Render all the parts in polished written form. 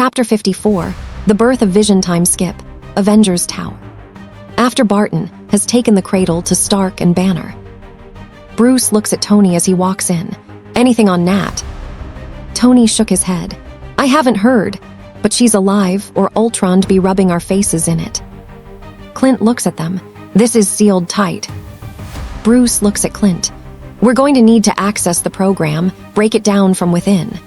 Chapter 54, The Birth of Vision Time Skip, Avengers Tower. After Barton has taken the Cradle to Stark and Banner, Bruce looks at Tony as he walks in. Anything on Nat? Tony shook his head. I haven't heard, but she's alive or Ultron'd be rubbing our faces in it. Clint looks at them. This is sealed tight. Bruce looks at Clint. We're going to need to access the program, break it down from within.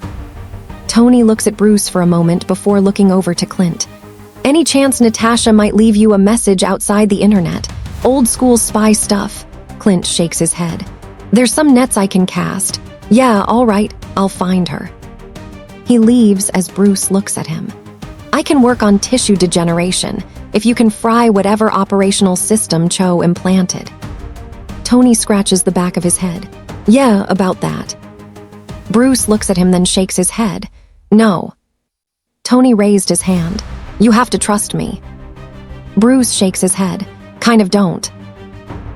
Tony looks at Bruce for a moment before looking over to Clint. Any chance Natasha might leave you a message outside the internet? Old school spy stuff. Clint shakes his head. There's some nets I can cast. Yeah, all right, I'll find her. He leaves as Bruce looks at him. I can work on tissue degeneration if you can fry whatever operational system Cho implanted. Tony scratches the back of his head. Yeah, about that. Bruce looks at him, then shakes his head. No. Tony raised his hand. You have to trust me. Bruce shakes his head. Kind of don't.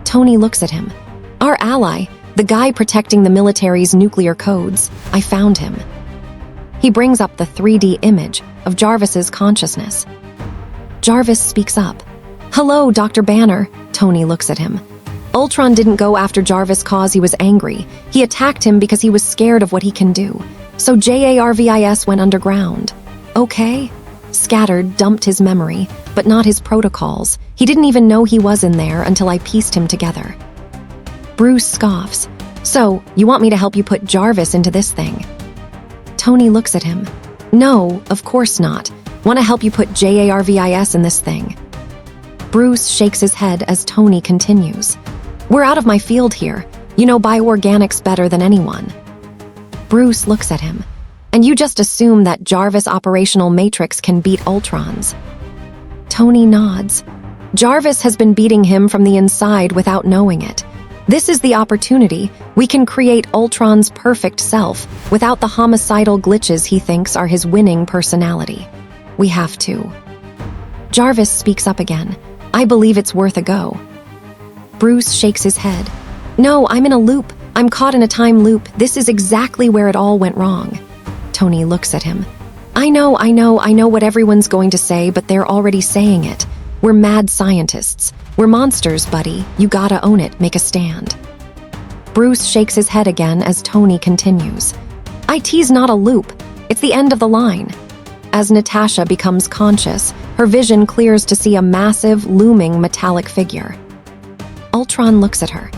Tony looks at him. Our ally, the guy protecting the military's nuclear codes, I found him. He brings up the 3D image of Jarvis's consciousness. Jarvis speaks up. Hello, Dr. Banner. Tony looks at him. Ultron didn't go after Jarvis cause he was angry. He attacked him because he was scared of what he can do. So JARVIS went underground. Okay? Scattered dumped his memory, but not his protocols. He didn't even know he was in there until I pieced him together. Bruce scoffs. So, you want me to help you put Jarvis into this thing? Tony looks at him. No, of course not. Want to help you put JARVIS in this thing. Bruce shakes his head as Tony continues. We're out of my field here. You know bioorganics better than anyone. Bruce looks at him. And you just assume that Jarvis' operational matrix can beat Ultron's. Tony nods. Jarvis has been beating him from the inside without knowing it. This is the opportunity. We can create Ultron's perfect self without the homicidal glitches he thinks are his winning personality. We have to. Jarvis speaks up again. I believe it's worth a go. Bruce shakes his head. No, I'm in a loop. I'm caught in a time loop. This is exactly where it all went wrong. Tony looks at him. I know what everyone's going to say, but they're already saying it. We're mad scientists. We're monsters, buddy. You gotta own it. Make a stand. Bruce shakes his head again as Tony continues. IT's not a loop. It's the end of the line. As Natasha becomes conscious, her vision clears to see a massive, looming metallic figure. Ultron looks at her.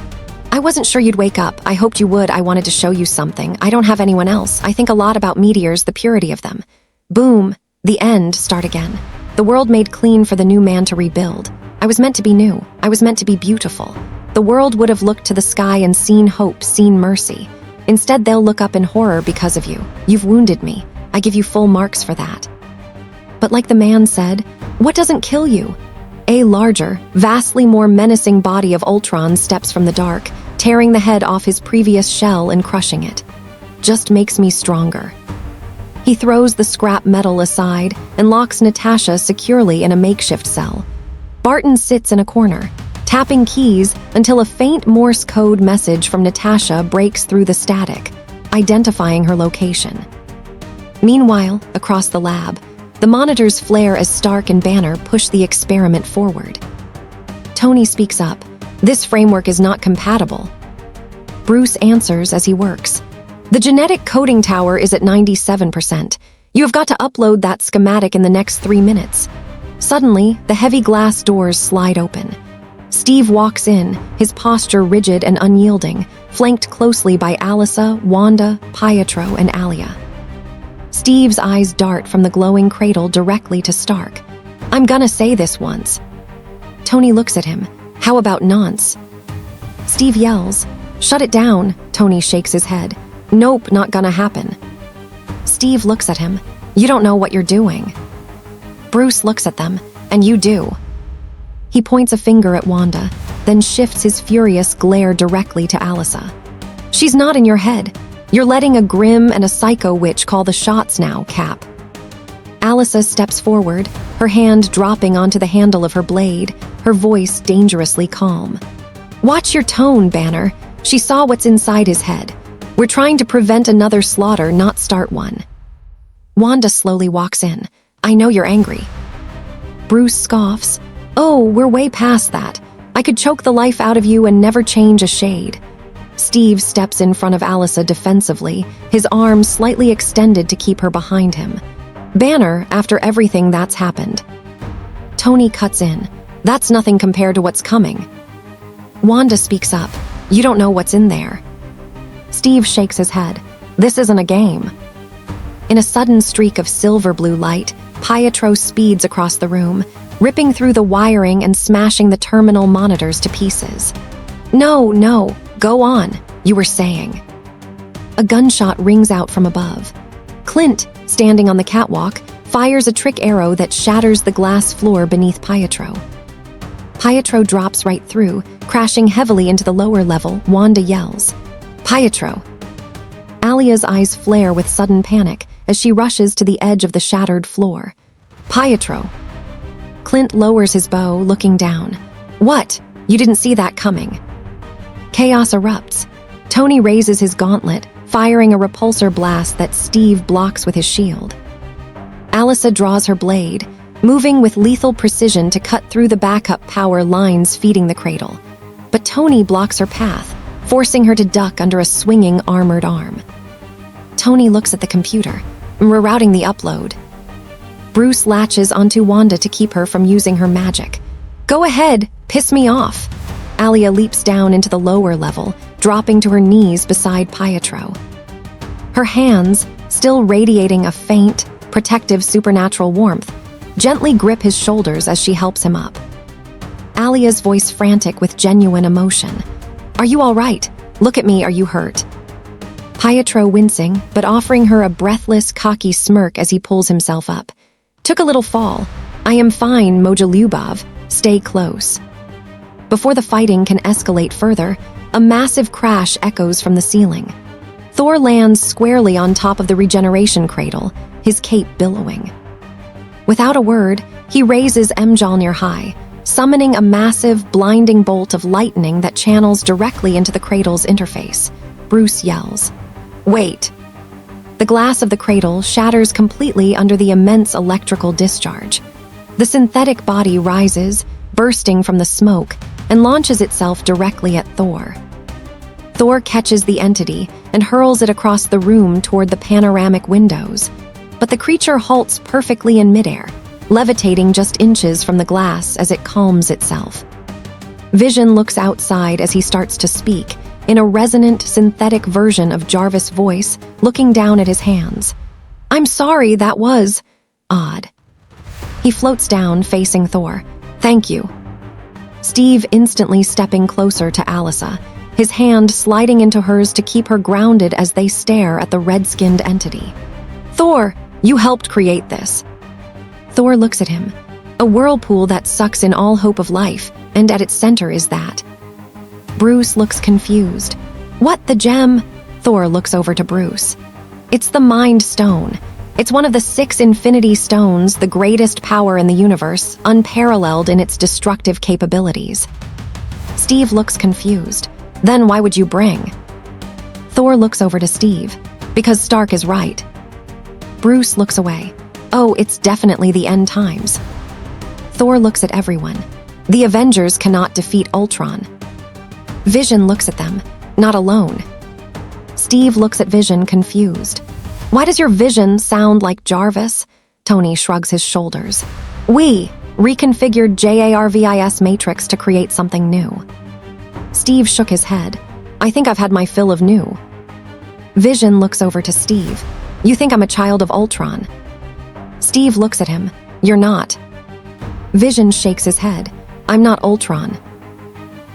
I wasn't sure you'd wake up. I hoped you would. I wanted to show you something. I don't have anyone else. I think a lot about meteors, the purity of them. Boom. The end. Start again. The world made clean for the new man to rebuild. I was meant to be new. I was meant to be beautiful. The world would have looked to the sky and seen hope, seen mercy. Instead, they'll look up in horror because of you. You've wounded me. I give you full marks for that. But like the man said, what doesn't kill you? A larger, vastly more menacing body of Ultron steps from the dark, tearing the head off his previous shell and crushing it. Just makes me stronger. He throws the scrap metal aside and locks Natasha securely in a makeshift cell. Barton sits in a corner, tapping keys until a faint Morse code message from Natasha breaks through the static, identifying her location. Meanwhile, across the lab, the monitors flare as Stark and Banner push the experiment forward. Tony speaks up. This framework is not compatible. Bruce answers as he works. The genetic coding tower is at 97%. You have got to upload that schematic in the next 3 minutes. Suddenly, the heavy glass doors slide open. Steve walks in, his posture rigid and unyielding, flanked closely by Alisa, Wanda, Pietro, and Alia. Steve's eyes dart from the glowing cradle directly to Stark. I'm gonna say this once. Tony looks at him. How about nonce? Steve yells. Shut it down. Tony shakes his head. Nope, not gonna happen. Steve looks at him. You don't know what you're doing. Bruce looks at them. And you do. He points a finger at Wanda, then shifts his furious glare directly to Alisa. She's not in your head. You're letting a Grimm and a psycho witch call the shots now, Cap. Alisa steps forward, her hand dropping onto the handle of her blade, her voice dangerously calm. Watch your tone, Banner. She saw what's inside his head. We're trying to prevent another slaughter, not start one. Wanda slowly walks in. I know you're angry. Bruce scoffs. Oh, we're way past that. I could choke the life out of you and never change a shade. Steve steps in front of Alisa defensively, his arms slightly extended to keep her behind him. Banner, after everything that's happened. Tony cuts in. That's nothing compared to what's coming. Wanda speaks up. You don't know what's in there. Steve shakes his head. This isn't a game. In a sudden streak of silver blue light, Pietro speeds across the room, ripping through the wiring and smashing the terminal monitors to pieces. No, go on, you were saying. A gunshot rings out from above. Clint, standing on the catwalk, fires a trick arrow that shatters the glass floor beneath Pietro. Pietro drops right through, crashing heavily into the lower level. Wanda yells, Pietro. Alia's eyes flare with sudden panic as she rushes to the edge of the shattered floor. Pietro. Clint lowers his bow, looking down. What? You didn't see that coming. Chaos erupts. Tony raises his gauntlet, firing a repulsor blast that Steve blocks with his shield. Alisa draws her blade, moving with lethal precision to cut through the backup power lines feeding the cradle. But Tony blocks her path, forcing her to duck under a swinging armored arm. Tony looks at the computer, rerouting the upload. Bruce latches onto Wanda to keep her from using her magic. Go ahead, piss me off. Alia leaps down into the lower level, dropping to her knees beside Pietro. Her hands, still radiating a faint, protective supernatural warmth, gently grip his shoulders as she helps him up. Alia's voice frantic with genuine emotion. Are you all right? Look at me, are you hurt? Pietro wincing, but offering her a breathless, cocky smirk as he pulls himself up. Took a little fall. I am fine, Moja Lyubov. Stay close. Before the fighting can escalate further, a massive crash echoes from the ceiling. Thor lands squarely on top of the regeneration cradle, his cape billowing. Without a word, he raises Mjolnir high, summoning a massive, blinding bolt of lightning that channels directly into the cradle's interface. Bruce yells, Wait! The glass of the cradle shatters completely under the immense electrical discharge. The synthetic body rises, bursting from the smoke, and launches itself directly at Thor. Thor catches the entity and hurls it across the room toward the panoramic windows, but the creature halts perfectly in midair, levitating just inches from the glass as it calms itself. Vision looks outside as he starts to speak, in a resonant, synthetic version of JARVIS' voice, looking down at his hands. I'm sorry, that was odd. He floats down, facing Thor. Thank you. Steve instantly stepping closer to Alisa, his hand sliding into hers to keep her grounded as they stare at the red-skinned entity. Thor, you helped create this. Thor looks at him. A whirlpool that sucks in all hope of life, and at its center is that. Bruce looks confused. What, the gem? Thor looks over to Bruce. It's the Mind Stone. It's one of the 6 Infinity Stones, the greatest power in the universe, unparalleled in its destructive capabilities. Steve looks confused. Then why would you bring? Thor looks over to Steve. Because Stark is right. Bruce looks away. Oh, it's definitely the end times. Thor looks at everyone. The Avengers cannot defeat Ultron. Vision looks at them, not alone. Steve looks at Vision, confused. Why does your vision sound like JARVIS? Tony shrugs his shoulders. We reconfigured JARVIS Matrix to create something new. Steve shook his head. I think I've had my fill of new. Vision looks over to Steve. You think I'm a child of Ultron? Steve looks at him. You're not. Vision shakes his head. I'm not Ultron.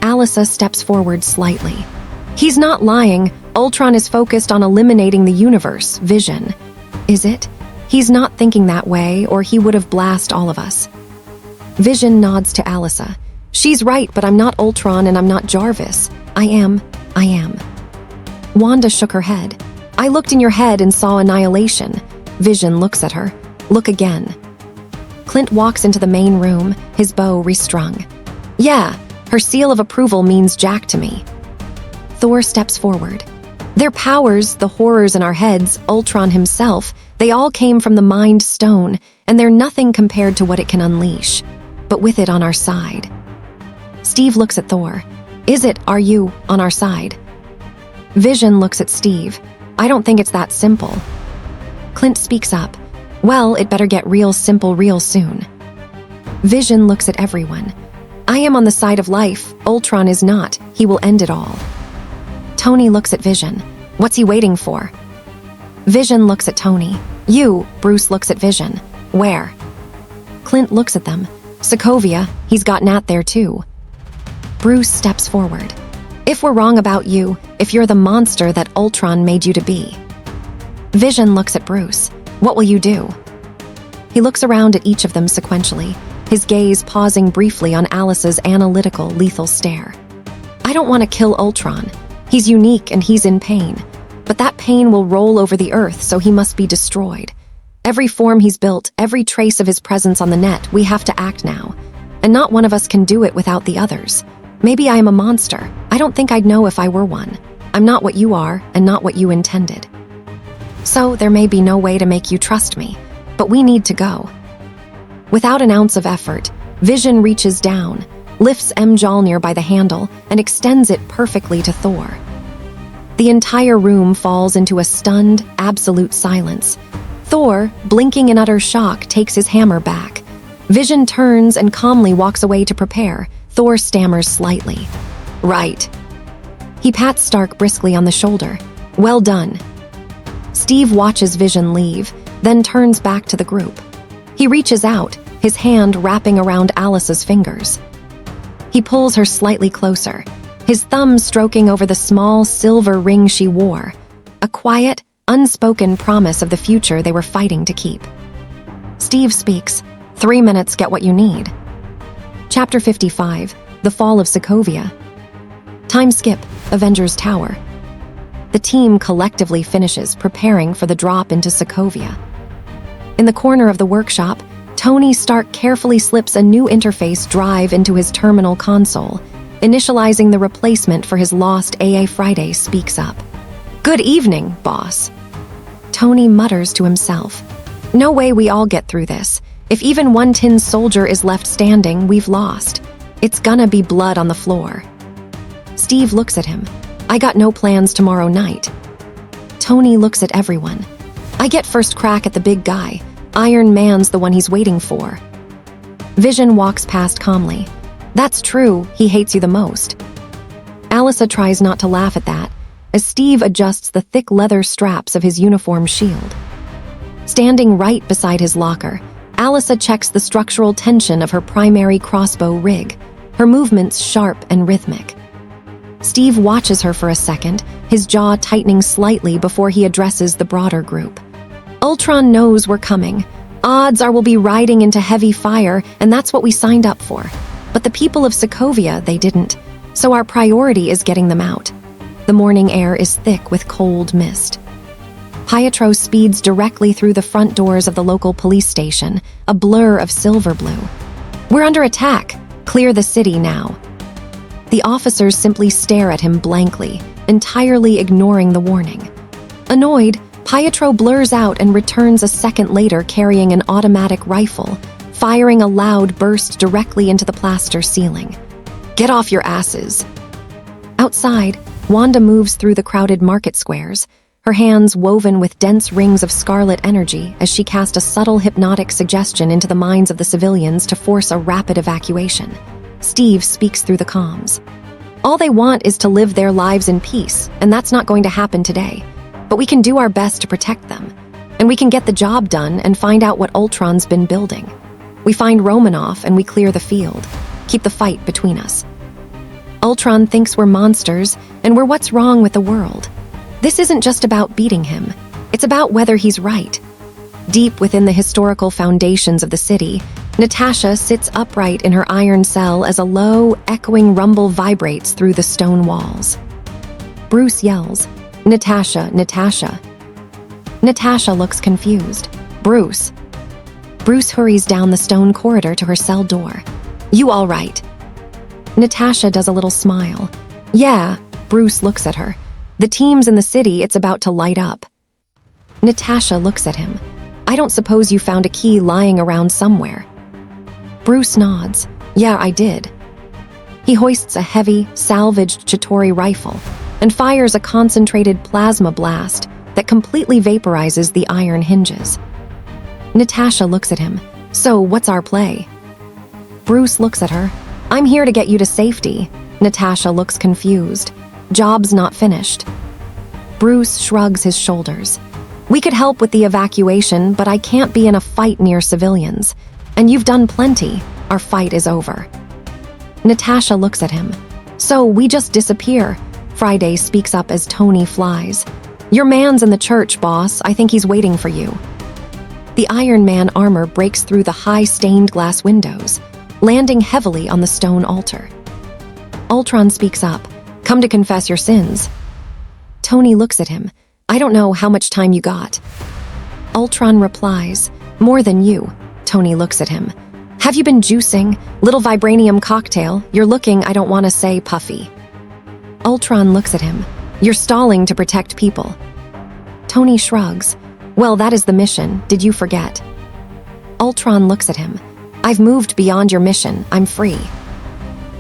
Alisa steps forward slightly. He's not lying. Ultron is focused on eliminating the universe, Vision. Is it? He's not thinking that way, or he would have blasted all of us. Vision nods to Alisa. She's right, but I'm not Ultron and I'm not JARVIS. I am. Wanda shook her head. I looked in your head and saw annihilation. Vision looks at her. Look again. Clint walks into the main room, his bow restrung. Yeah, her seal of approval means jack to me. Thor steps forward. Their powers, the horrors in our heads, Ultron himself, They all came from the Mind Stone, and they're nothing compared to what it can unleash. But with it on our side. Steve looks at Thor. Are you on our side? Vision looks at Steve. I don't think it's that simple. Clint speaks up. Well, it better get real simple real soon. Vision looks at everyone. I am on the side of life. Ultron is not. He will end it all. Tony looks at Vision. What's he waiting for? Vision looks at Tony. Bruce looks at Vision. Where? Clint looks at them. Sokovia, he's got Nat there too. Bruce steps forward. If we're wrong about you, if you're the monster that Ultron made you to be. Vision looks at Bruce. What will you do? He looks around at each of them sequentially, his gaze pausing briefly on Alisa's analytical, lethal stare. I don't want to kill Ultron. He's unique and he's in pain. But that pain will roll over the Earth, so he must be destroyed. Every form he's built, every trace of his presence on the net, we have to act now. And not one of us can do it without the others. Maybe I am a monster. I don't think I'd know if I were one. I'm not what you are, and not what you intended. So there may be no way to make you trust me, but we need to go. Without an ounce of effort, Vision reaches down, lifts Mjolnir by the handle, and extends it perfectly to Thor. The entire room falls into a stunned, absolute silence. Thor, blinking in utter shock, takes his hammer back. Vision turns and calmly walks away to prepare. Thor stammers slightly. Right. He pats Stark briskly on the shoulder. Well done. Steve watches Vision leave, then turns back to the group. He reaches out, his hand wrapping around Alisa's fingers. He pulls her slightly closer, his thumb stroking over the small silver ring she wore, a quiet, unspoken promise of the future they were fighting to keep. Steve speaks. 3 minutes, get what you need. Chapter 55, The Fall of Sokovia. Time skip, Avengers Tower. The team collectively finishes preparing for the drop into Sokovia. In the corner of the workshop, Tony Stark carefully slips a new interface drive into his terminal console. Initializing the replacement for his lost AA Friday speaks up. Good evening, boss. Tony mutters to himself. No way we all get through this. If even one tin soldier is left standing, we've lost. It's gonna be blood on the floor. Steve looks at him. I got no plans tomorrow night. Tony looks at everyone. I get first crack at the big guy. Iron Man's the one he's waiting for. Vision walks past calmly. That's true, he hates you the most. Alisa tries not to laugh at that, as Steve adjusts the thick leather straps of his uniform shield. Standing right beside his locker, Alisa checks the structural tension of her primary crossbow rig, her movements sharp and rhythmic. Steve watches her for a second, his jaw tightening slightly before he addresses the broader group. Ultron knows we're coming. Odds are we'll be riding into heavy fire, and that's what we signed up for. But the people of Sokovia, they didn't. So our priority is getting them out. The morning air is thick with cold mist. Pietro speeds directly through the front doors of the local police station, a blur of silver blue. We're under attack. Clear the city now. The officers simply stare at him blankly, entirely ignoring the warning. Annoyed, Pietro blurs out and returns a second later carrying an automatic rifle, firing a loud burst directly into the plaster ceiling. Get off your asses. Outside, Wanda moves through the crowded market squares, her hands woven with dense rings of scarlet energy as she cast a subtle hypnotic suggestion into the minds of the civilians to force a rapid evacuation. Steve speaks through the comms. All they want is to live their lives in peace, and that's not going to happen today. But we can do our best to protect them. And we can get the job done and find out what Ultron's been building. We find Romanoff and we clear the field. Keep the fight between us. Ultron thinks we're monsters, and we're what's wrong with the world. This isn't just about beating him. It's about whether he's right. Deep within the historical foundations of the city, Natasha sits upright in her iron cell as a low, echoing rumble vibrates through the stone walls. Bruce yells, Natasha, Natasha. Natasha looks confused. Bruce. Bruce hurries down the stone corridor to her cell door. You all right? Natasha does a little smile. Yeah, Bruce looks at her. The team's in the city, it's about to light up. Natasha looks at him. I don't suppose you found a key lying around somewhere. Bruce nods. Yeah, I did. He hoists a heavy, salvaged Chitauri rifle and fires a concentrated plasma blast that completely vaporizes the iron hinges. Natasha looks at him. So, what's our play? Bruce looks at her. I'm here to get you to safety. Natasha looks confused. Job's not finished. Bruce shrugs his shoulders. We could help with the evacuation, but I can't be in a fight near civilians. And you've done plenty. Our fight is over. Natasha looks at him. So, we just disappear. Friday speaks up as Tony flies. Your man's in the church, boss. I think he's waiting for you. The Iron Man armor breaks through the high stained glass windows, landing heavily on the stone altar. Ultron speaks up. Come to confess your sins. Tony looks at him. I don't know how much time you got. Ultron replies. More than you. Tony looks at him. Have you been juicing? Little vibranium cocktail. You're looking, I don't want to say, puffy. Ultron looks at him. You're stalling to protect people. Tony shrugs. Well, that is the mission. Did you forget? Ultron looks at him. I've moved beyond your mission. I'm free.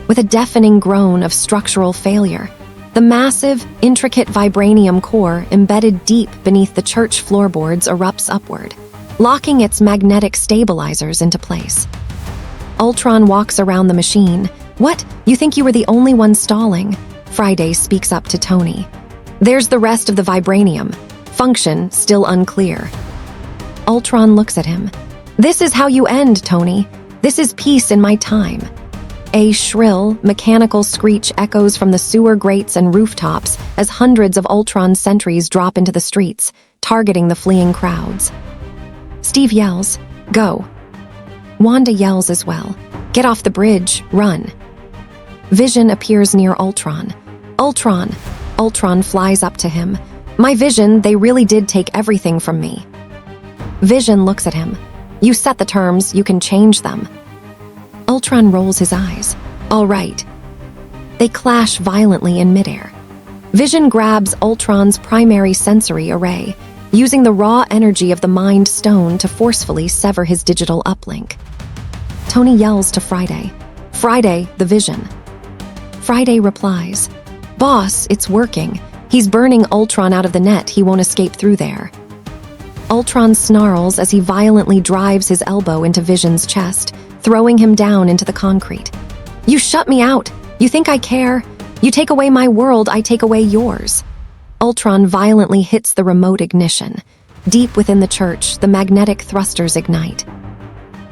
With a deafening groan of structural failure, the massive, intricate vibranium core embedded deep beneath the church floorboards erupts upward, locking its magnetic stabilizers into place. Ultron walks around the machine. What? You think you were the only one stalling? Friday speaks up to Tony. There's the rest of the vibranium. Function still unclear. Ultron looks at him. This is how you end, Tony. This is peace in my time. A shrill, mechanical screech echoes from the sewer grates and rooftops as hundreds of Ultron sentries drop into the streets, targeting the fleeing crowds. Steve yells, Go. Wanda yells as well. Get off the bridge, run. Vision appears near Ultron. Ultron. Ultron flies up to him. My Vision, they really did take everything from me. Vision looks at him. You set the terms, you can change them. Ultron rolls his eyes. All right. They clash violently in midair. Vision grabs Ultron's primary sensory array, using the raw energy of the Mind Stone to forcefully sever his digital uplink. Tony yells to Friday. Friday, the Vision. Friday replies, Boss, it's working. He's burning Ultron out of the net. He won't escape through there. Ultron snarls as he violently drives his elbow into Vision's chest, throwing him down into the concrete. You shut me out. You think I care? You take away my world, I take away yours. Ultron violently hits the remote ignition. Deep within the church, the magnetic thrusters ignite.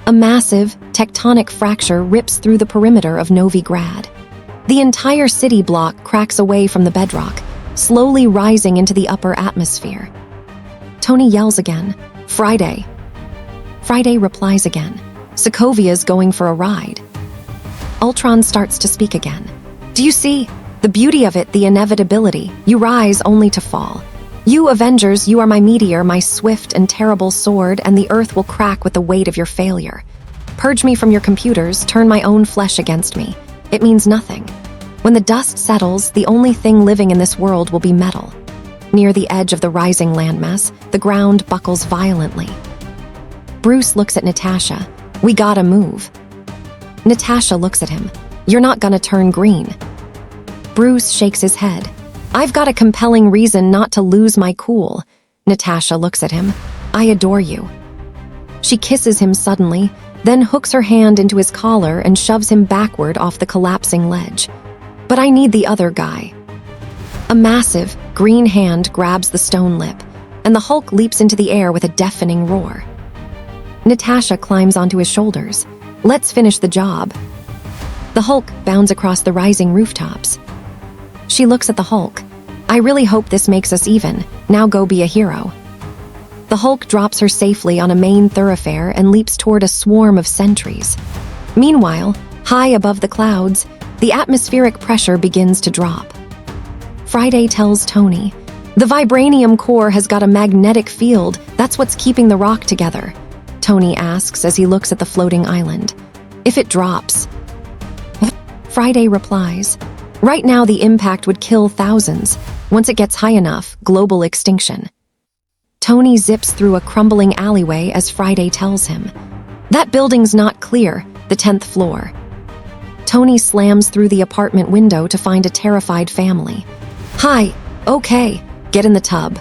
A massive, tectonic fracture rips through the perimeter of Novigrad. The entire city block cracks away from the bedrock, slowly rising into the upper atmosphere. Tony yells again, Friday. Friday replies again, Sokovia's going for a ride. Ultron starts to speak again. Do you see? The beauty of it, the inevitability. You rise only to fall. You Avengers, you are my meteor, my swift and terrible sword, and the earth will crack with the weight of your failure. Purge me from your computers, turn my own flesh against me. It means nothing. When the dust settles, the only thing living in this world will be metal. Near the edge of the rising landmass, the ground buckles violently. Bruce looks at Natasha. We gotta move. Natasha looks at him. You're not gonna turn green. Bruce shakes his head. I've got a compelling reason not to lose my cool. Natasha looks at him. I adore you. She kisses him suddenly, then hooks her hand into his collar and shoves him backward off the collapsing ledge. But I need the other guy. A massive, green hand grabs the stone lip, and the Hulk leaps into the air with a deafening roar. Natasha climbs onto his shoulders. Let's finish the job. The Hulk bounds across the rising rooftops. She looks at the Hulk. I really hope this makes us even. Now go be a hero. The Hulk drops her safely on a main thoroughfare and leaps toward a swarm of sentries. Meanwhile, high above the clouds, the atmospheric pressure begins to drop. Friday tells Tony, the vibranium core has got a magnetic field. That's what's keeping the rock together. Tony asks as he looks at the floating island. If it drops. Friday replies, right now the impact would kill thousands. Once it gets high enough, global extinction. Tony zips through a crumbling alleyway as Friday tells him. That building's not clear, the 10th floor. Tony slams through the apartment window to find a terrified family. Hi, okay, get in the tub.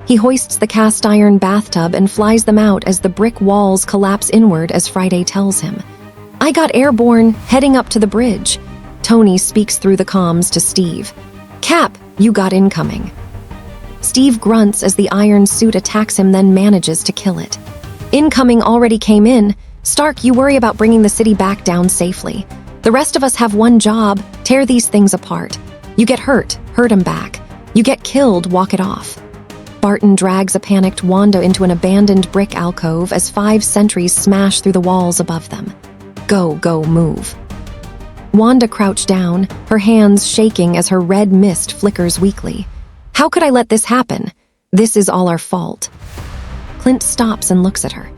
He hoists the cast iron bathtub and flies them out as the brick walls collapse inward as Friday tells him. I got airborne, heading up to the bridge. Tony speaks through the comms to Steve. Cap, you got incoming. Steve grunts as the iron suit attacks him, then manages to kill it. Incoming already came in. Stark, you worry about bringing the city back down safely. The rest of us have one job, tear these things apart. You get hurt him back. You get killed, walk it off. Barton drags a panicked Wanda into an abandoned brick alcove as 5 sentries smash through the walls above them. Go, move. Wanda crouched down, her hands shaking as her red mist flickers weakly. How could I let this happen? This is all our fault. Clint stops and looks at her.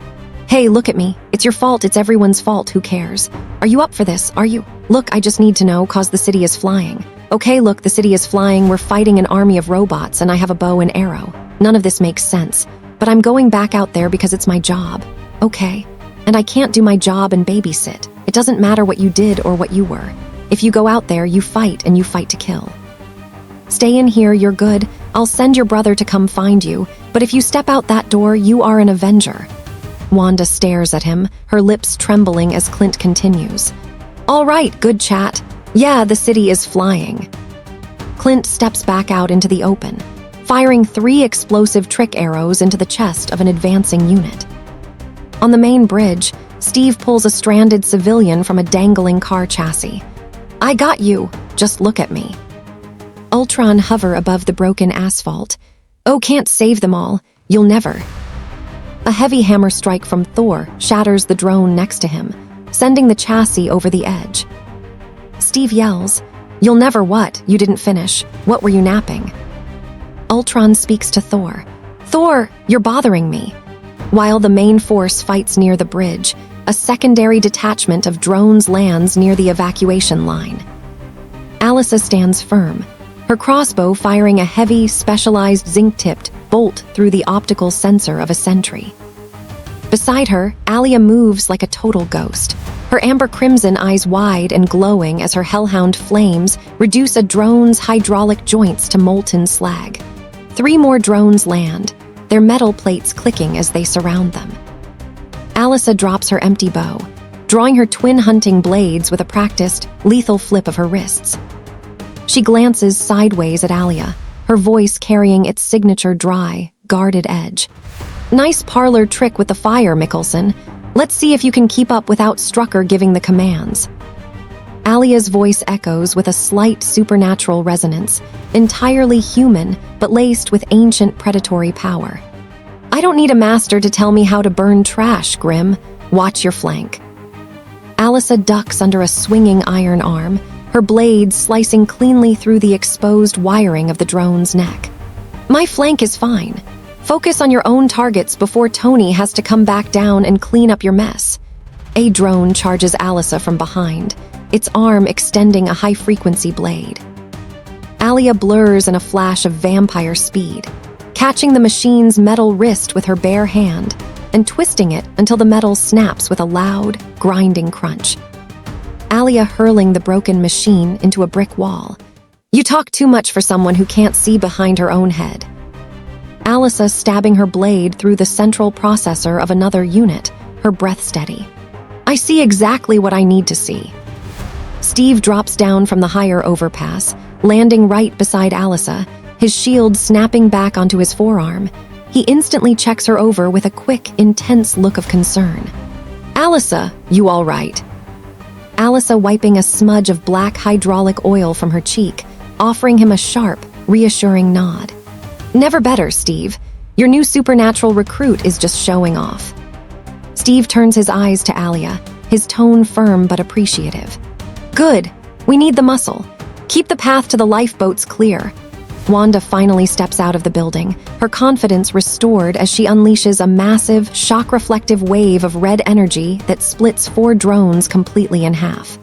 Hey, look at me. It's your fault. It's everyone's fault. Who cares? Are you up for this? Are you? Look, I just need to know, cause the city is flying. Okay, look, the city is flying. We're fighting an army of robots and I have a bow and arrow. None of this makes sense. But I'm going back out there because it's my job. Okay? And I can't do my job and babysit. It doesn't matter what you did or what you were. If you go out there, you fight and you fight to kill. Stay in here, you're good. I'll send your brother to come find you. But if you step out that door, you are an Avenger. Wanda stares at him, her lips trembling as Clint continues. All right, good chat. Yeah, the city is flying. Clint steps back out into the open, firing 3 explosive trick arrows into the chest of an advancing unit. On the main bridge, Steve pulls a stranded civilian from a dangling car chassis. I got you. Just look at me. Ultron hover above the broken asphalt. Oh, can't save them all. You'll never. A heavy hammer strike from Thor shatters the drone next to him, sending the chassis over the edge. Steve yells, You'll never what? You didn't finish. What were you napping? Ultron speaks to Thor. Thor, you're bothering me. While the main force fights near the bridge, a secondary detachment of drones lands near the evacuation line. Alisa stands firm, her crossbow firing a heavy, specialized zinc-tipped bolt through the optical sensor of a sentry. Beside her, Alia moves like a total ghost, her amber crimson eyes wide and glowing as her hellhound flames reduce a drone's hydraulic joints to molten slag. 3 more drones land, their metal plates clicking as they surround them. Alisa drops her empty bow, drawing her twin hunting blades with a practiced, lethal flip of her wrists. She glances sideways at Alia, her voice carrying its signature dry, guarded edge. Nice parlor trick with the fire, Mickelson. Let's see if you can keep up without Strucker giving the commands. Alia's voice echoes with a slight supernatural resonance, entirely human but laced with ancient predatory power. I don't need a master to tell me how to burn trash, Grimm. Watch your flank. Alisa ducks under a swinging iron arm, her blade slicing cleanly through the exposed wiring of the drone's neck. My flank is fine. Focus on your own targets before Tony has to come back down and clean up your mess. A drone charges Alisa from behind, its arm extending a high-frequency blade. Alia blurs in a flash of vampire speed, catching the machine's metal wrist with her bare hand and twisting it until the metal snaps with a loud, grinding crunch. Alia hurling the broken machine into a brick wall. You talk too much for someone who can't see behind her own head. Alisa stabbing her blade through the central processor of another unit, her breath steady. I see exactly what I need to see. Steve drops down from the higher overpass, landing right beside Alisa, his shield snapping back onto his forearm. He instantly checks her over with a quick, intense look of concern. Alisa, you all right? Alisa wiping a smudge of black hydraulic oil from her cheek, offering him a sharp, reassuring nod. Never better, Steve. Your new supernatural recruit is just showing off. Steve turns his eyes to Alia, his tone firm but appreciative. Good. We need the muscle. Keep the path to the lifeboats clear. Wanda finally steps out of the building, her confidence restored as she unleashes a massive, shock-reflective wave of red energy that splits 4 drones completely in half.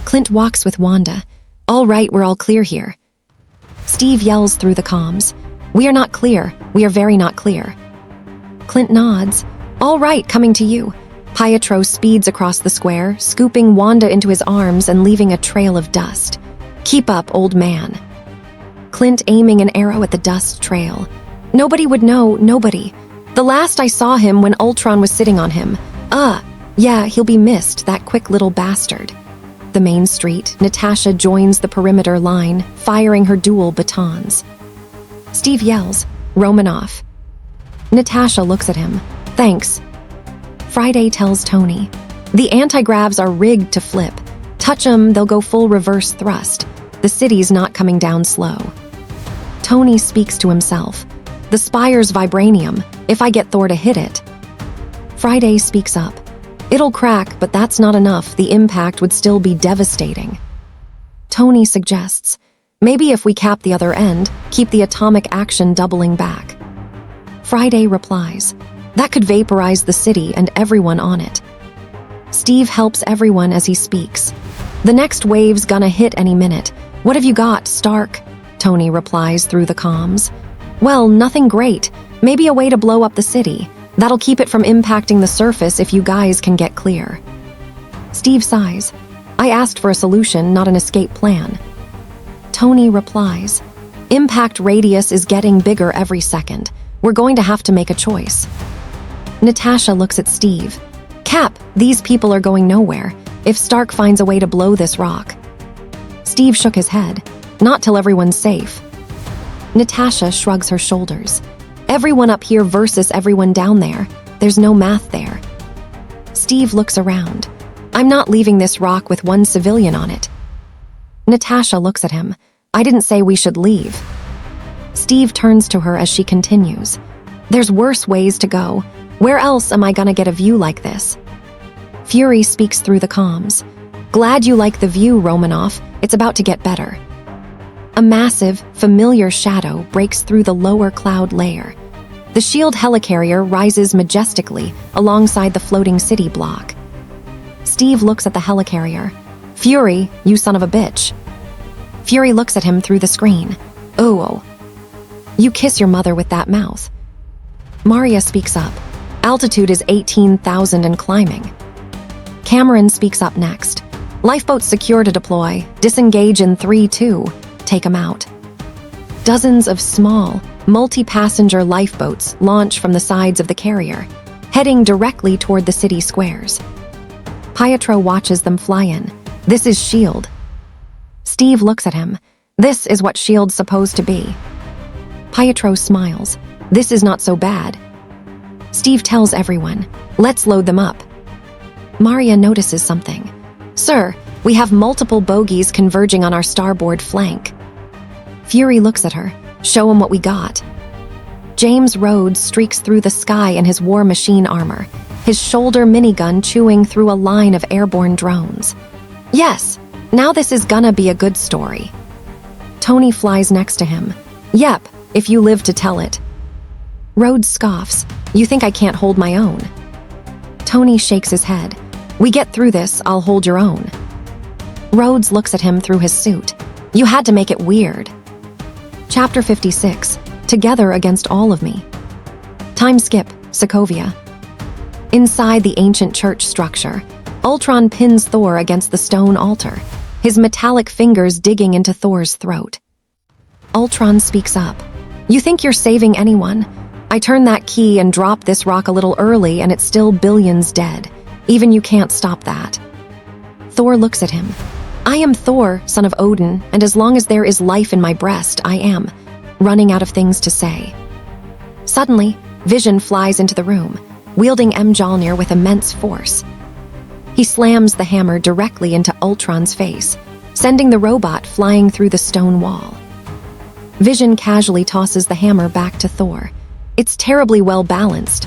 Clint walks with Wanda. All right, we're all clear here. Steve yells through the comms. We are not clear. We are very not clear. Clint nods. All right, coming to you. Pietro speeds across the square, scooping Wanda into his arms and leaving a trail of dust. Keep up, old man. Clint aiming an arrow at the dust trail. Nobody would know, nobody. The last I saw him when Ultron was sitting on him. Yeah, he'll be missed, that quick little bastard. The main street, Natasha joins the perimeter line, firing her dual batons. Steve yells, Romanoff. Natasha looks at him. Thanks. Friday tells Tony. The anti-gravs are rigged to flip. Touch 'em, they'll go full reverse thrust. The city's not coming down slow. Tony speaks to himself. The spire's vibranium, if I get Thor to hit it. Friday speaks up. It'll crack, but that's not enough. The impact would still be devastating. Tony suggests, maybe if we cap the other end, keep the atomic action doubling back. Friday replies, that could vaporize the city and everyone on it. Steve helps everyone as he speaks. The next wave's gonna hit any minute. What have you got, Stark? Tony replies through the comms. Well, nothing great. Maybe a way to blow up the city. That'll keep it from impacting the surface if you guys can get clear. Steve sighs. I asked for a solution, not an escape plan. Tony replies, impact radius is getting bigger every second. We're going to have to make a choice. Natasha looks at Steve. Cap, these people are going nowhere. If Stark finds a way to blow this rock. Steve shook his head. Not till everyone's safe. Natasha shrugs her shoulders. Everyone up here versus everyone down there. There's no math there. Steve looks around. I'm not leaving this rock with one civilian on it. Natasha looks at him. I didn't say we should leave. Steve turns to her as she continues. There's worse ways to go. Where else am I gonna get a view like this? Fury speaks through the comms. Glad you like the view, Romanoff. It's about to get better. A massive, familiar shadow breaks through the lower cloud layer. The shield helicarrier rises majestically alongside the floating city block. Steve looks at the helicarrier. Fury, you son of a bitch. Fury looks at him through the screen. Oh. You kiss your mother with that mouth. Maria speaks up. Altitude is 18,000 and climbing. Cameron speaks up next. Lifeboats secure to deploy. Disengage in 3-2. Take 'em out. Dozens of small, multi-passenger lifeboats launch from the sides of the carrier, heading directly toward the city squares. Pietro watches them fly in. This is S.H.I.E.L.D. Steve looks at him. This is what S.H.I.E.L.D's supposed to be. Pietro smiles. This is not so bad. Steve tells everyone, let's load them up. Maria notices something. Sir, we have multiple bogies converging on our starboard flank. Fury looks at her. Show him what we got. James Rhodes streaks through the sky in his war machine armor, his shoulder minigun chewing through a line of airborne drones. Yes, now this is gonna be a good story. Tony flies next to him. Yep, if you live to tell it. Rhodes scoffs. You think I can't hold my own? Tony shakes his head. We get through this, I'll hold your own. Rhodes looks at him through his suit. You had to make it weird. Chapter 56. Together against all of me. Time skip, Sokovia. Inside the ancient church structure, Ultron pins Thor against the stone altar, his metallic fingers digging into Thor's throat. Ultron speaks up. You think you're saving anyone? I turned that key and dropped this rock a little early and it's still billions dead. Even you can't stop that. Thor looks at him. I am Thor, son of Odin, and as long as there is life in my breast, I am. Running out of things to say. Suddenly, Vision flies into the room, wielding Mjolnir with immense force. He slams the hammer directly into Ultron's face, sending the robot flying through the stone wall. Vision casually tosses the hammer back to Thor. It's terribly well balanced.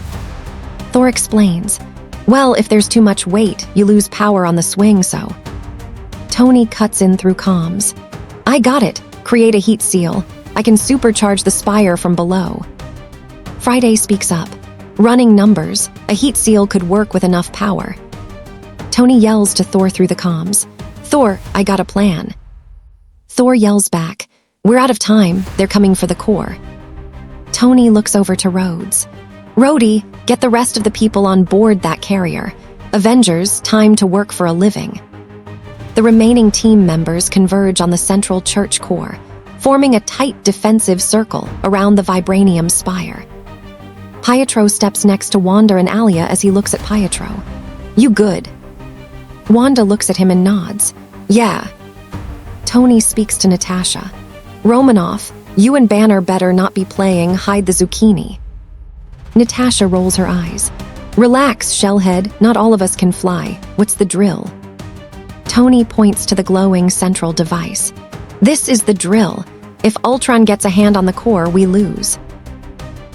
Thor explains, well, if there's too much weight, you lose power on the swing, so. Tony cuts in through comms. I got it. Create a heat seal. I can supercharge the spire from below. Friday speaks up. Running numbers, a heat seal could work with enough power. Tony yells to Thor through the comms. Thor, I got a plan. Thor yells back. We're out of time. They're coming for the core. Tony looks over to Rhodes. Rhodey, get the rest of the people on board that carrier. Avengers, time to work for a living. The remaining team members converge on the central church core, forming a tight defensive circle around the Vibranium spire. Pietro steps next to Wanda and Alia as he looks at Pietro. You good? Wanda looks at him and nods. Yeah. Tony speaks to Natasha. Romanoff, you and Banner better not be playing hide the zucchini. Natasha rolls her eyes. Relax, Shellhead, not all of us can fly. What's the drill? Tony points to the glowing central device. This is the drill. If Ultron gets a hand on the core, we lose.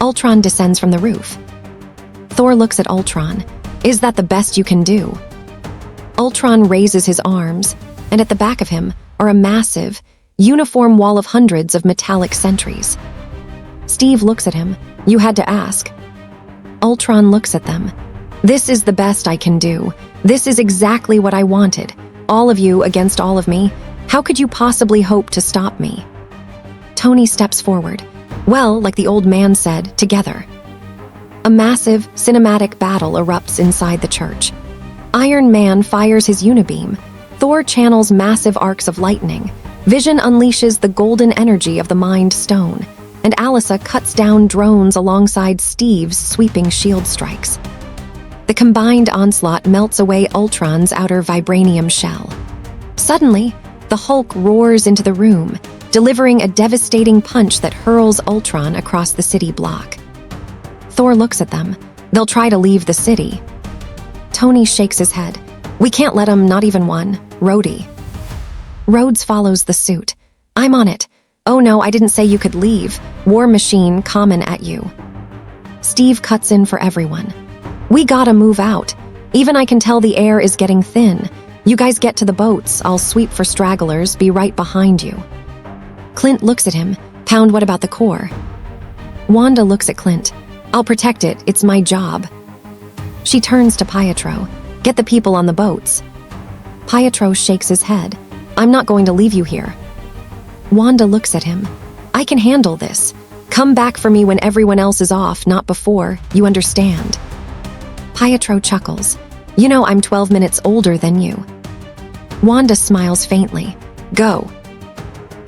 Ultron descends from the roof. Thor looks at Ultron. Is that the best you can do? Ultron raises his arms, and at the back of him are a massive, uniform wall of hundreds of metallic sentries. Steve looks at him. You had to ask. Ultron looks at them. This is the best I can do. This is exactly what I wanted. All of you against all of me. How could you possibly hope to stop me? Tony steps forward. Well, like the old man said, together. A massive, cinematic battle erupts inside the church. Iron Man fires his unibeam. Thor channels massive arcs of lightning. Vision unleashes the golden energy of the Mind Stone, and Alisa cuts down drones alongside Steve's sweeping shield strikes. The combined onslaught melts away Ultron's outer vibranium shell. Suddenly, the Hulk roars into the room, delivering a devastating punch that hurls Ultron across the city block. Thor looks at them. They'll try to leave the city. Tony shakes his head. We can't let them, not even one. Rhodey. Rhodes follows the suit. I'm on it. Oh no, I didn't say you could leave. War Machine common at you. Steve cuts in for everyone. We gotta move out. Even I can tell the air is getting thin. You guys get to the boats. I'll sweep for stragglers, be right behind you. Clint looks at him. Pound, what about the core? Wanda looks at Clint. I'll protect it. It's my job. She turns to Pietro. Get the people on the boats. Pietro shakes his head. I'm not going to leave you here. Wanda looks at him. I can handle this. Come back for me when everyone else is off, not before. You understand? Pietro chuckles. You know I'm 12 minutes older than you. Wanda smiles faintly. Go.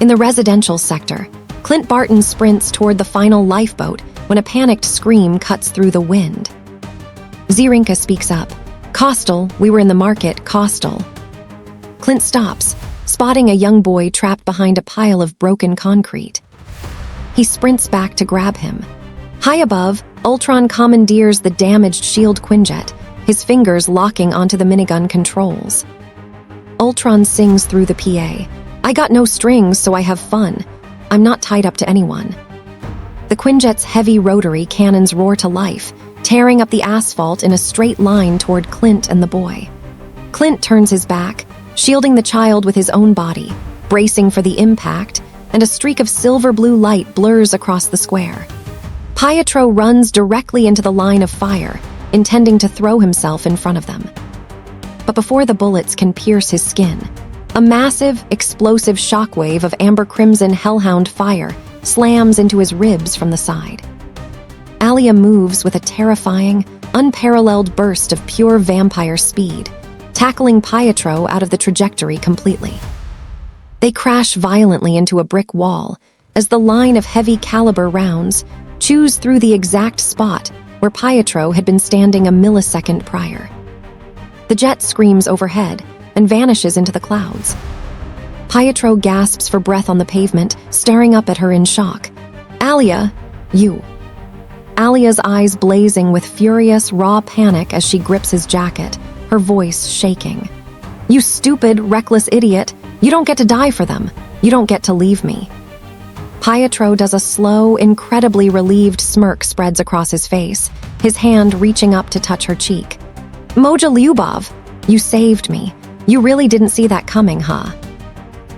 In the residential sector, Clint Barton sprints toward the final lifeboat when a panicked scream cuts through the wind. Zirinka speaks up. Costal, we were in the market, Costal. Clint stops, spotting a young boy trapped behind a pile of broken concrete. He sprints back to grab him. High above, Ultron commandeers the damaged shield Quinjet, his fingers locking onto the minigun controls. Ultron sings through the PA. I got no strings, so I have fun. I'm not tied up to anyone. The Quinjet's heavy rotary cannons roar to life, tearing up the asphalt in a straight line toward Clint and the boy. Clint turns his back, shielding the child with his own body, bracing for the impact, and a streak of silver-blue light blurs across the square. Pietro runs directly into the line of fire, intending to throw himself in front of them. But before the bullets can pierce his skin, a massive, explosive shockwave of amber-crimson hellhound fire slams into his ribs from the side. Alia moves with a terrifying, unparalleled burst of pure vampire speed, tackling Pietro out of the trajectory completely. They crash violently into a brick wall as the line of heavy-caliber rounds chews through the exact spot where Pietro had been standing a millisecond prior. The jet screams overhead and vanishes into the clouds. Pietro gasps for breath on the pavement, staring up at her in shock. Alia, you. Alia's eyes blazing with furious, raw panic as she grips his jacket, her voice shaking. You stupid, reckless idiot. You don't get to die for them. You don't get to leave me. Pietro does a slow, incredibly relieved smirk spreads across his face, his hand reaching up to touch her cheek. Moja Lyubov, you saved me. You really didn't see that coming, huh?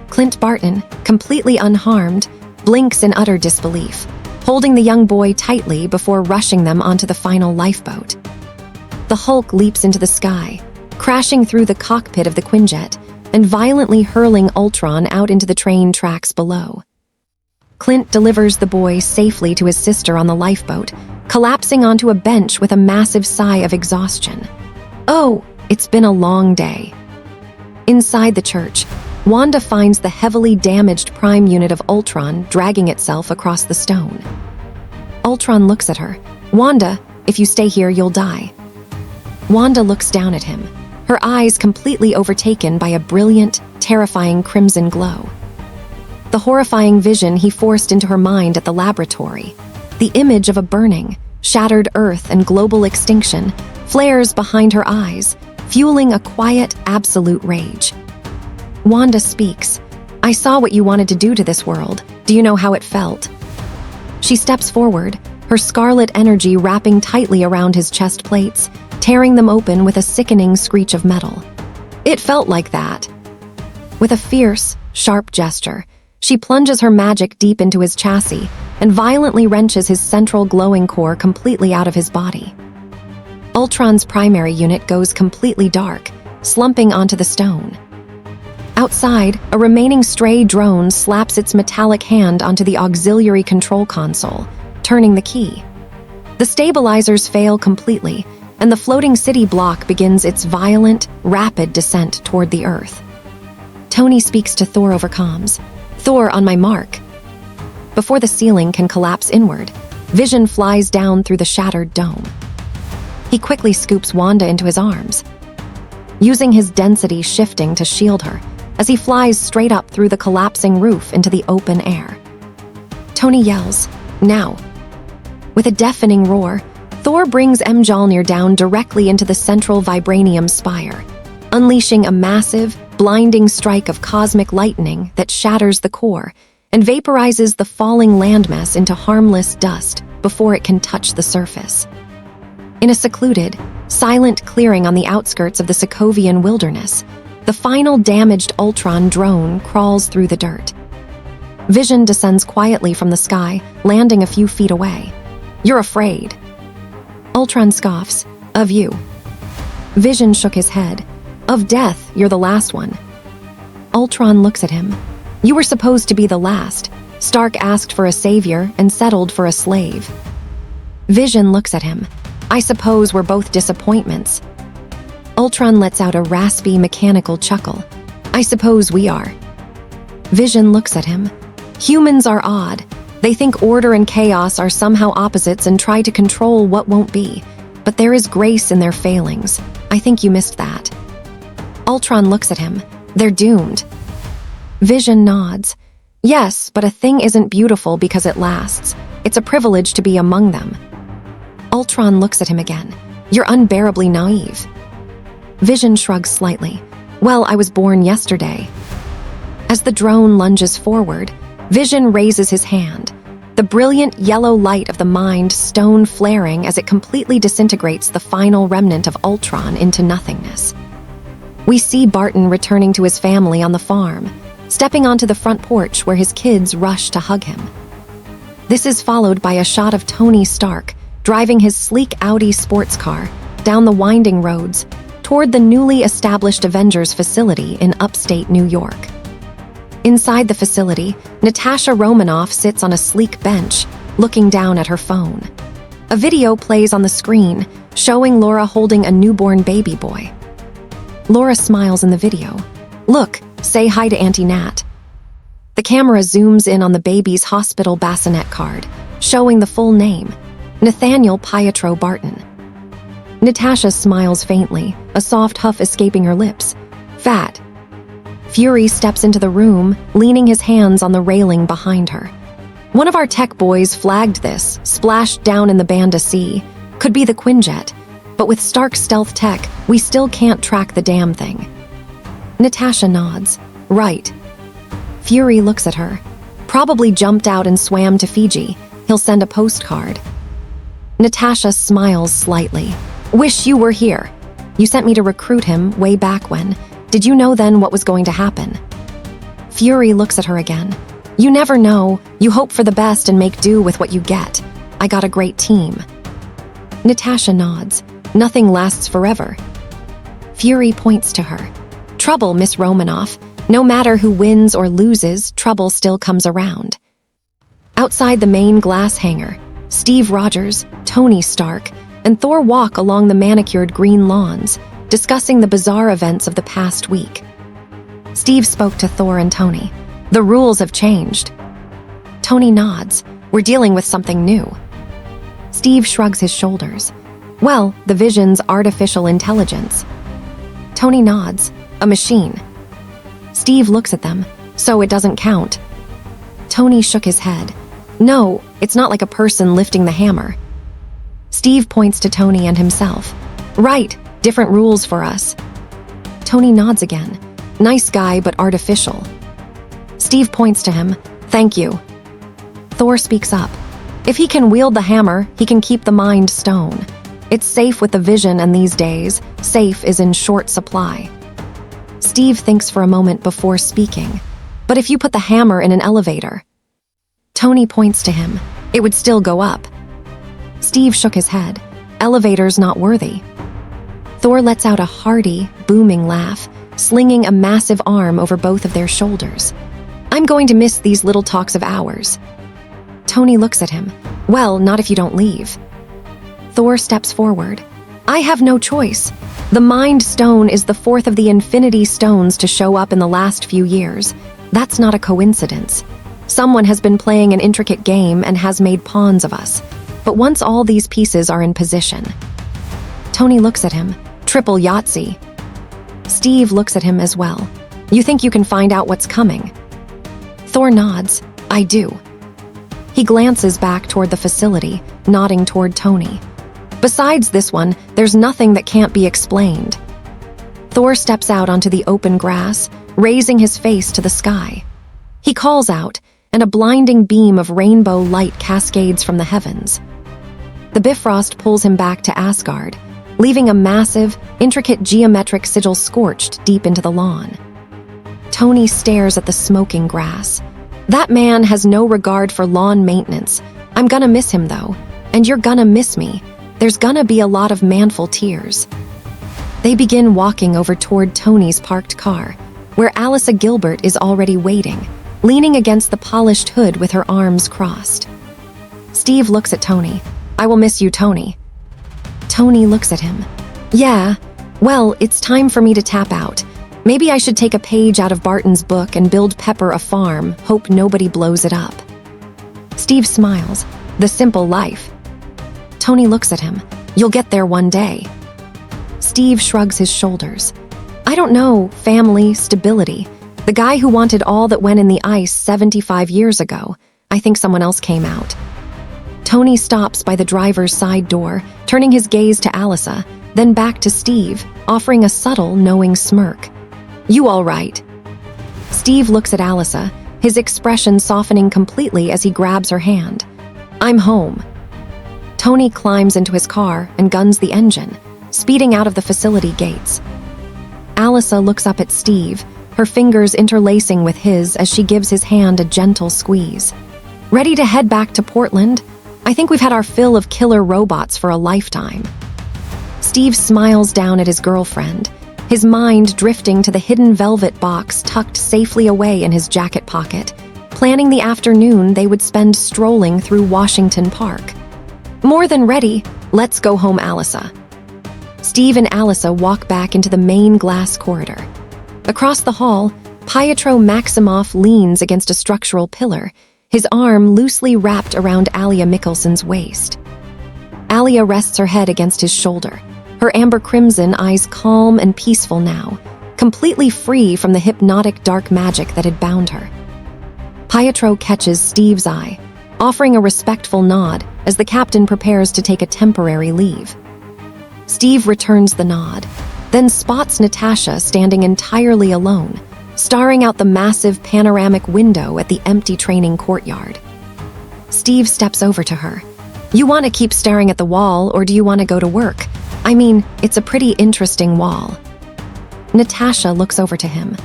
Clint Barton, completely unharmed, blinks in utter disbelief, holding the young boy tightly before rushing them onto the final lifeboat. The Hulk leaps into the sky, crashing through the cockpit of the Quinjet and violently hurling Ultron out into the train tracks below. Clint delivers the boy safely to his sister on the lifeboat, collapsing onto a bench with a massive sigh of exhaustion. Oh, it's been a long day. Inside the church, Wanda finds the heavily damaged prime unit of Ultron dragging itself across the stone. Ultron looks at her. "Wanda, if you stay here, you'll die." Wanda looks down at him, her eyes completely overtaken by a brilliant, terrifying crimson glow. The horrifying vision he forced into her mind at the laboratory, the image of a burning, shattered Earth and global extinction, flares behind her eyes, fueling a quiet, absolute rage. Wanda speaks. "I saw what you wanted to do to this world. Do you know how it felt?" She steps forward, her scarlet energy wrapping tightly around his chest plates, tearing them open with a sickening screech of metal. "It felt like that." With a fierce, sharp gesture, she plunges her magic deep into his chassis and violently wrenches his central glowing core completely out of his body. Ultron's primary unit goes completely dark, slumping onto the stone. Outside, a remaining stray drone slaps its metallic hand onto the auxiliary control console, turning the key. The stabilizers fail completely, and the floating city block begins its violent, rapid descent toward the Earth. Tony speaks to Thor over comms. "Thor, on my mark." Before the ceiling can collapse inward, Vision flies down through the shattered dome. He quickly scoops Wanda into his arms, using his density shifting to shield her as he flies straight up through the collapsing roof into the open air. Tony yells, "Now!" With a deafening roar, Thor brings Mjolnir down directly into the central Vibranium spire, unleashing a massive, blinding strike of cosmic lightning that shatters the core and vaporizes the falling landmass into harmless dust before it can touch the surface. In a secluded, silent clearing on the outskirts of the Sokovian wilderness, the final damaged Ultron drone crawls through the dirt. Vision descends quietly from the sky, landing a few feet away. "You're afraid." Ultron scoffs, "Of you." Vision shook his head. "Of death, you're the last one." Ultron looks at him. "You were supposed to be the last. Stark asked for a savior and settled for a slave." Vision looks at him. "I suppose we're both disappointments." Ultron lets out a raspy, mechanical chuckle. "I suppose we are." Vision looks at him. "Humans are odd. They think order and chaos are somehow opposites and try to control what won't be. But there is grace in their failings. I think you missed that." Ultron looks at him. "They're doomed." Vision nods. "Yes, but a thing isn't beautiful because it lasts. It's a privilege to be among them." Ultron looks at him again. "You're unbearably naive." Vision shrugs slightly. "Well, I was born yesterday." As the drone lunges forward, Vision raises his hand, the brilliant yellow light of the Mind Stone flaring as it completely disintegrates the final remnant of Ultron into nothingness. We see Barton returning to his family on the farm, stepping onto the front porch where his kids rush to hug him. This is followed by a shot of Tony Stark driving his sleek Audi sports car down the winding roads toward the newly established Avengers facility in upstate New York. Inside the facility, Natasha Romanoff sits on a sleek bench, looking down at her phone. A video plays on the screen, showing Laura holding a newborn baby boy. Laura smiles in the video. "Look, say hi to Auntie Nat." The camera zooms in on the baby's hospital bassinet card, showing the full name, Nathaniel Pietro Barton. Natasha smiles faintly, a soft huff escaping her lips. "Fat." Fury steps into the room, leaning his hands on the railing behind her. "One of our tech boys flagged this, splashed down in the Banda Sea. Could be the Quinjet, but with Stark stealth tech, we still can't track the damn thing." Natasha nods. "Right." Fury looks at her. "Probably jumped out and swam to Fiji. He'll send a postcard." Natasha smiles slightly. "Wish you were here. You sent me to recruit him way back when. Did you know then what was going to happen?" Fury looks at her again. "You never know. You hope for the best and make do with what you get. I got a great team." Natasha nods. "Nothing lasts forever." Fury points to her. "Trouble, Miss Romanoff. No matter who wins or loses, trouble still comes around." Outside the main glass hangar, Steve Rogers, Tony Stark, and Thor walk along the manicured green lawns, discussing the bizarre events of the past week. Steve spoke to Thor and Tony. The rules have changed. Tony nods. We're dealing with something new. Steve shrugs his shoulders. Well, the Vision's artificial intelligence. Tony nods. A machine. Steve looks at them. So it doesn't count. Tony shook his head. No, it's not like a person lifting the hammer. Steve points to Tony and himself. Right, different rules for us. Tony nods again. Nice guy, but artificial. Steve points to him. Thank you. Thor speaks up. If he can wield the hammer, he can keep the Mind Stone. It's safe with the Vision, and these days, safe is in short supply. Steve thinks for a moment before speaking. But if you put the hammer in an elevator? Tony points to him. It would still go up. Steve shook his head. Elevator's not worthy. Thor lets out a hearty, booming laugh, slinging a massive arm over both of their shoulders. I'm going to miss these little talks of ours. Tony looks at him. Well, not if you don't leave. Thor steps forward. I have no choice. The Mind Stone is the fourth of the Infinity Stones to show up in the last few years. That's not a coincidence. Someone has been playing an intricate game and has made pawns of us. But once all these pieces are in position... Tony looks at him. Triple Yahtzee. Steve looks at him as well. You think you can find out what's coming? Thor nods. I do. He glances back toward the facility, nodding toward Tony. Besides this one, there's nothing that can't be explained. Thor steps out onto the open grass, raising his face to the sky. He calls out, and a blinding beam of rainbow light cascades from the heavens. The Bifrost pulls him back to Asgard, leaving a massive, intricate geometric sigil scorched deep into the lawn. Tony stares at the smoking grass. That man has no regard for lawn maintenance. I'm gonna miss him, though. And you're gonna miss me. There's gonna be a lot of manful tears. They begin walking over toward Tony's parked car, where Alisa Gilbert is already waiting, leaning against the polished hood with her arms crossed. Steve looks at Tony. I will miss you, Tony. Tony looks at him. Yeah, well, it's time for me to tap out. Maybe I should take a page out of Barton's book and build Pepper a farm, hope nobody blows it up. Steve smiles. The simple life. Tony looks at him. You'll get there one day. Steve shrugs his shoulders. I don't know, family, stability. The guy who wanted all that went in the ice 75 years ago. I think someone else came out. Tony stops by the driver's side door, turning his gaze to Alisa, then back to Steve, offering a subtle, knowing smirk. You all right? Steve looks at Alisa, his expression softening completely as he grabs her hand. I'm home. Tony climbs into his car and guns the engine, speeding out of the facility gates. Alisa looks up at Steve, her fingers interlacing with his as she gives his hand a gentle squeeze. Ready to head back to Portland? I think we've had our fill of killer robots for a lifetime. Steve smiles down at his girlfriend, his mind drifting to the hidden velvet box tucked safely away in his jacket pocket, planning the afternoon they would spend strolling through Washington Park. More than ready, let's go home, Alisa. Steve and Alisa walk back into the main glass corridor. Across the hall, Pietro Maximoff leans against a structural pillar, his arm loosely wrapped around Alia Mickelson's waist. Alia rests her head against his shoulder, her amber crimson eyes calm and peaceful now, completely free from the hypnotic dark magic that had bound her. Pietro catches Steve's eye, offering a respectful nod as the captain prepares to take a temporary leave. Steve returns the nod, then spots Natasha standing entirely alone, staring out the massive panoramic window at the empty training courtyard. Steve steps over to her. You want to keep staring at the wall, or do you want to go to work? I mean, it's a pretty interesting wall. Natasha looks over to him.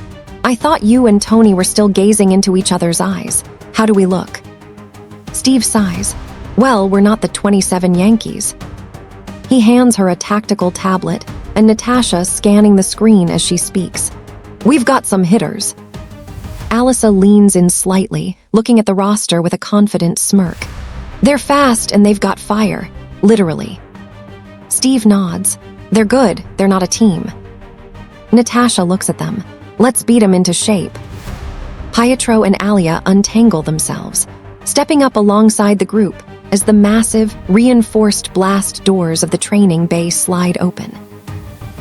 I thought you and Tony were still gazing into each other's eyes. How do we look? Steve sighs. Well, we're not the 27 Yankees. He hands her a tactical tablet, and Natasha scanning the screen as she speaks. We've got some hitters. Alisa leans in slightly, looking at the roster with a confident smirk. They're fast and they've got fire, literally. Steve nods. They're good, they're not a team. Natasha looks at them. Let's beat them into shape. Pietro and Alia untangle themselves, stepping up alongside the group as the massive, reinforced blast doors of the training bay slide open.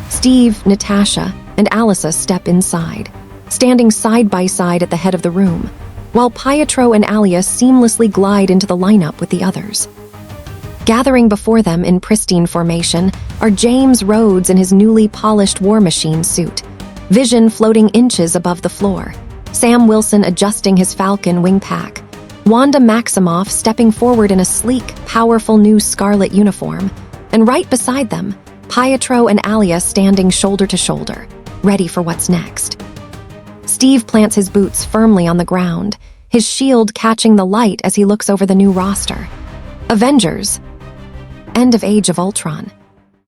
Steve, Natasha, and Alisa step inside, standing side by side at the head of the room, while Pietro and Alia seamlessly glide into the lineup with the others. Gathering before them in pristine formation are James Rhodes in his newly polished War Machine suit, Vision floating inches above the floor, Sam Wilson adjusting his Falcon wing pack, Wanda Maximoff stepping forward in a sleek, powerful new scarlet uniform, and right beside them, Pietro and Alia standing shoulder to shoulder, ready for what's next. Steve plants his boots firmly on the ground, his shield catching the light as he looks over the new roster. Avengers. End of Age of Ultron.